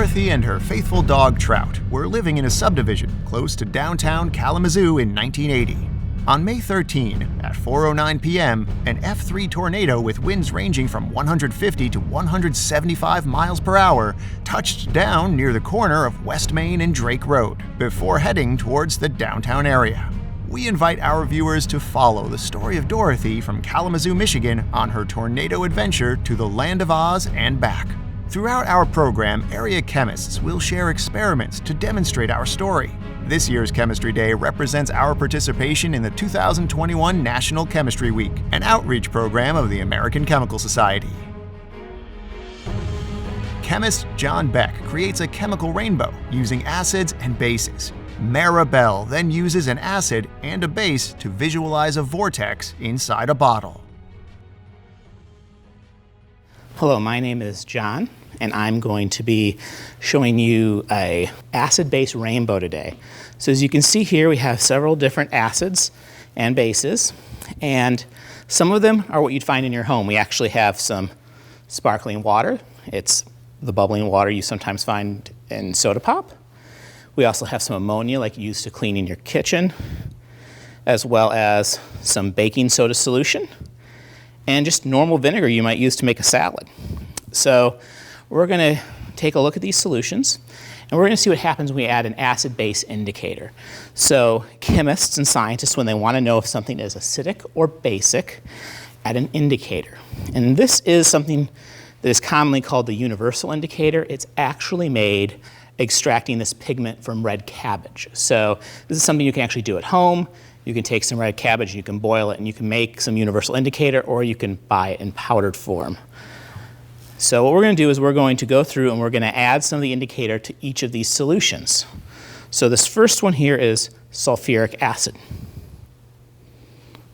Dorothy and her faithful dog Trout were living in a subdivision close to downtown Kalamazoo in 1980. On May 13, at 4:09 p.m., an F3 tornado with winds ranging from 150 to 175 miles per hour touched down near the corner of West Main and Drake Road before heading towards the downtown area. We invite our viewers to follow the story of Dorothy from Kalamazoo, Michigan on her tornado adventure to the Land of Oz and back. Throughout our program, area chemists will share experiments to demonstrate our story. This year's Chemistry Day represents our participation in the 2021 National Chemistry Week, an outreach program of the American Chemical Society. Chemist John Beck creates a chemical rainbow using acids and bases. Marah then uses an acid and a base to visualize a vortex inside a bottle. Hello, my name is John, and I'm going to be showing you an acid-base rainbow today. So as you can see here, we have several different acids and bases, and some of them are what you'd find in your home. We actually have some sparkling water. It's the bubbling water you sometimes find in soda pop. We also have some ammonia, like used to clean in your kitchen, as well as some baking soda solution, and just normal vinegar you might use to make a salad. So we're going to take a look at these solutions, and we're going to see what happens when we add an acid-base indicator. So chemists and scientists, when they want to know if something is acidic or basic, add an indicator. And this is something that is commonly called the universal indicator. It's actually made extracting this pigment from red cabbage. So this is something you can actually do at home. You can take some red cabbage, you can boil it, and you can make some universal indicator, or you can buy it in powdered form. So what we're going to do is we're going to go through and we're going to add some of the indicator to each of these solutions. So this first one here is sulfuric acid. So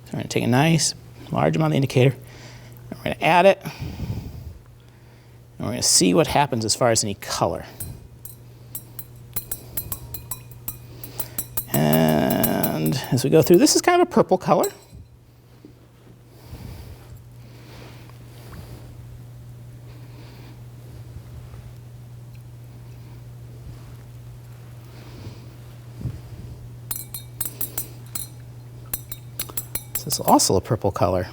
we're going to take a nice large amount of the indicator, and we're going to add it, and we're going to see what happens as far as any color. And as we go through, this is kind of a purple color. This is also a purple color.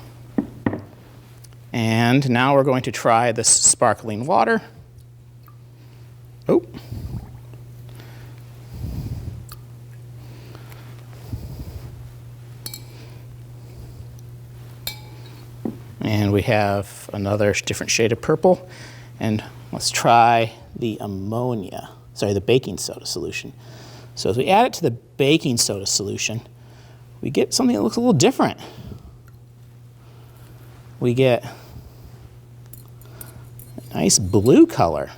And now we're going to try this sparkling water. Oh. And we have another different shade of purple. And let's try the baking soda solution. So as we add it to the baking soda solution, we get something that looks a little different. We get a nice blue color.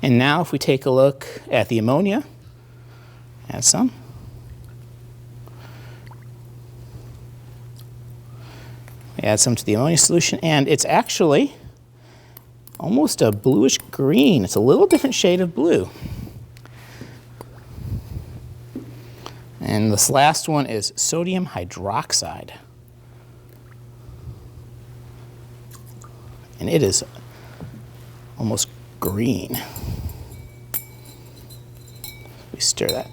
And now if we take a look at the ammonia, add some. Add some to the ammonia solution, and it's actually almost a bluish green. It's a little different shade of blue. And this last one is sodium hydroxide. And it is almost green. We stir that.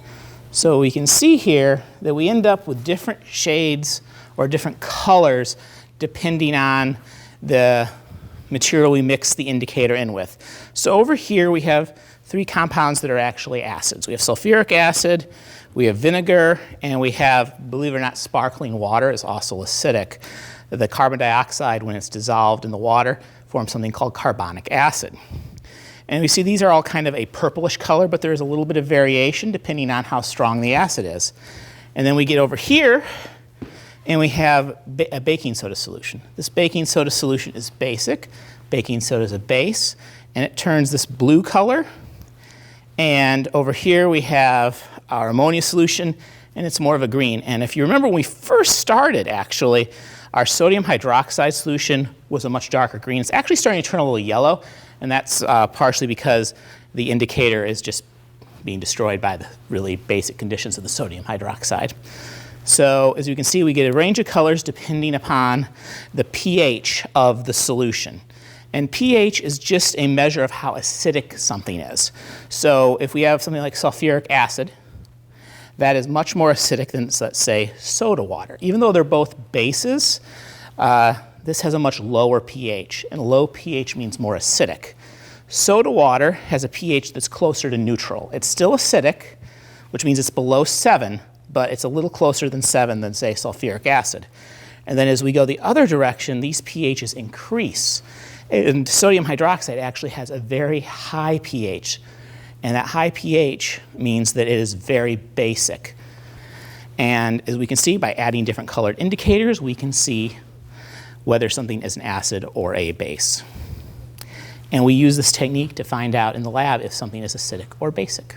So we can see here that we end up with different shades or different colors depending on the material we mix the indicator in with. So over here we have three compounds that are actually acids. We have sulfuric acid, we have vinegar, and we have, believe it or not, sparkling water is also acidic. The carbon dioxide, when it's dissolved in the water, forms something called carbonic acid. And we see these are all kind of a purplish color, but there's a little bit of variation depending on how strong the acid is. And then we get over here, and we have a baking soda solution. This baking soda solution is basic. Baking soda is a base, and it turns this blue color. And over here we have our ammonia solution, and it's more of a green. And if you remember when we first started, actually, our sodium hydroxide solution was a much darker green. It's actually starting to turn a little yellow, and that's partially because the indicator is just being destroyed by the really basic conditions of the sodium hydroxide. So as you can see, we get a range of colors depending upon the pH of the solution. And pH is just a measure of how acidic something is. So if we have something like sulfuric acid, that is much more acidic than, let's say, soda water. Even though they're both bases, this has a much lower pH, and low pH means more acidic. Soda water has a pH that's closer to neutral. It's still acidic, which means it's below 7, but it's a little closer than 7 than, say, sulfuric acid. And then as we go the other direction, these pHs increase. And sodium hydroxide actually has a very high pH. And that high pH means that it is very basic. And as we can see, by adding different colored indicators, we can see whether something is an acid or a base. And we use this technique to find out in the lab if something is acidic or basic.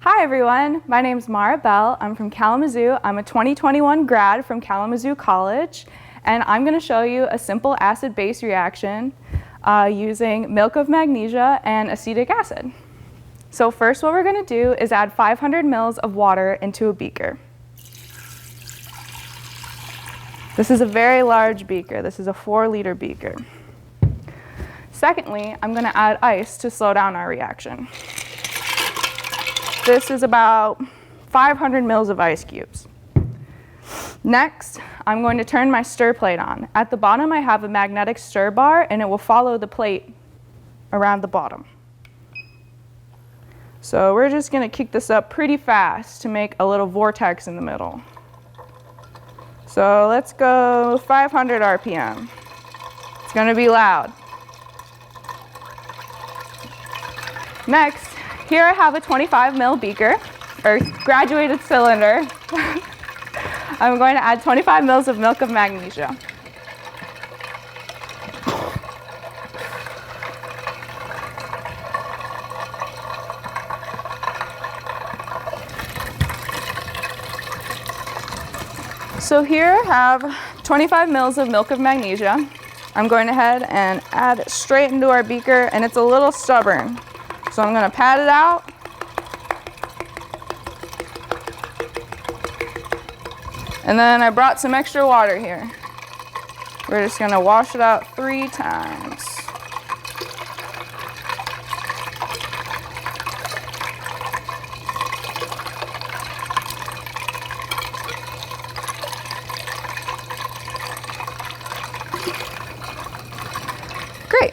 Hi everyone, my name is Marah. I'm from Kalamazoo. I'm a 2021 grad from Kalamazoo College, and I'm going to show you a simple acid-base reaction using milk of magnesia and acetic acid. So first what we're going to do is add 500 mils of water into a beaker. This is a very large beaker. This is a 4-liter beaker. Secondly, I'm going to add ice to slow down our reaction. This is about 500 mils of ice cubes. Next, I'm going to turn my stir plate on. At the bottom, I have a magnetic stir bar, and it will follow the plate around the bottom. So we're just going to kick this up pretty fast to make a little vortex in the middle. So let's go 500 RPM. It's going to be loud. Next, here I have a 25 ml beaker, or graduated cylinder. I'm going to add 25 mils of milk of magnesia. So here I have 25 mils of milk of magnesia. I'm going ahead and add it straight into our beaker, and it's a little stubborn. So I'm going to pat it out. And then I brought some extra water here. We're just going to wash it out 3 times. Great.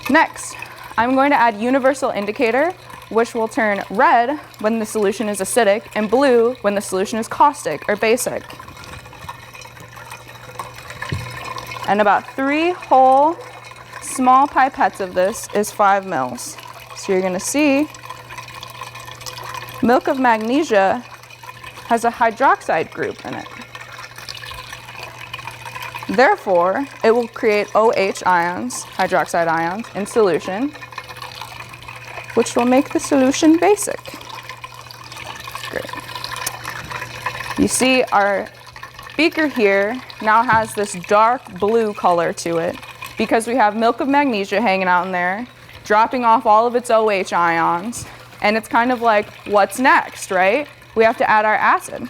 Next, I'm going to add universal indicator, which will turn red when the solution is acidic and blue when the solution is caustic or basic. And about 3 whole small pipettes of this is 5 mils. So you're going to see milk of magnesia has a hydroxide group in it. Therefore, it will create OH ions, hydroxide ions, in solution, which will make the solution basic. Great. You see our beaker here now has this dark blue color to it because we have milk of magnesia hanging out in there, dropping off all of its OH ions, and it's kind of like, what's next, right? We have to add our acid.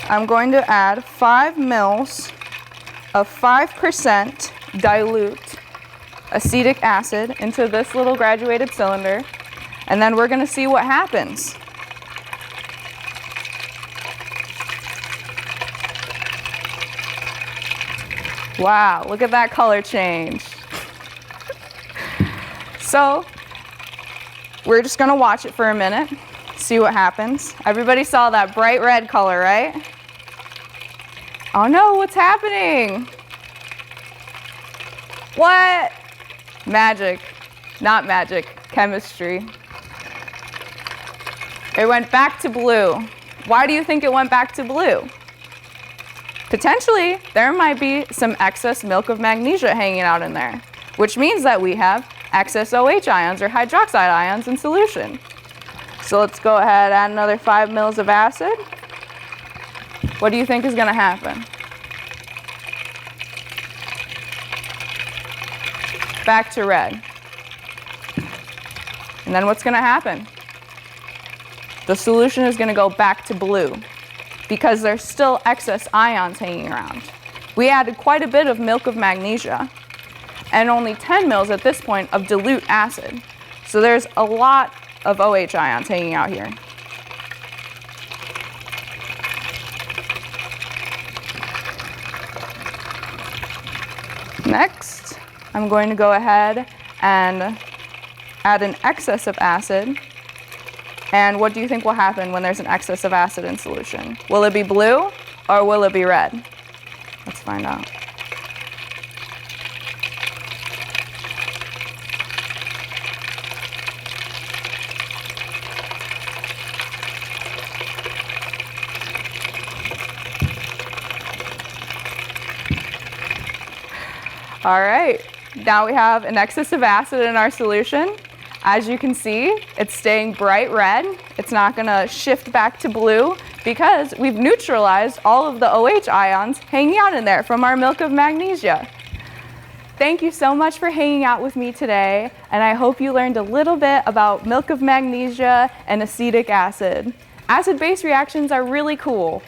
I'm going to add 5 mils of 5% dilute acetic acid into this little graduated cylinder, and then we're going to see what happens. Wow, look at that color change. So we're just going to watch it for a minute, see what happens. Everybody saw that bright red color, right? Oh no, what's happening? What? Magic. Not magic, chemistry. It went back to blue. Why do you think it went back to blue? Potentially, there might be some excess milk of magnesia hanging out in there, which means that we have excess OH ions or hydroxide ions in solution. So let's go ahead and add another 5 mils of acid. What do you think is going to happen? Back to red. And then what's going to happen? the solution is going to go back to blue because there's still excess ions hanging around. We added quite a bit of milk of magnesia and only 10 mils at this point of dilute acid. So there's a lot of OH ions hanging out here. Next, I'm going to go ahead and add an excess of acid. And what do you think will happen when there's an excess of acid in solution? Will it be blue or will it be red? Let's find out. All right, now we have an excess of acid in our solution. As you can see, it's staying bright red. It's not gonna shift back to blue because we've neutralized all of the OH ions hanging out in there from our milk of magnesia. Thank you so much for hanging out with me today, and I hope you learned a little bit about milk of magnesia and acetic acid. Acid-base reactions are really cool.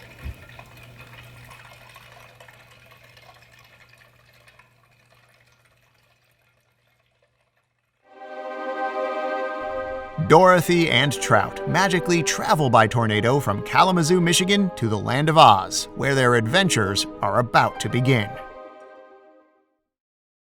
Dorothy and Trout magically travel by tornado from Kalamazoo, Michigan to the land of Oz, where their adventures are about to begin.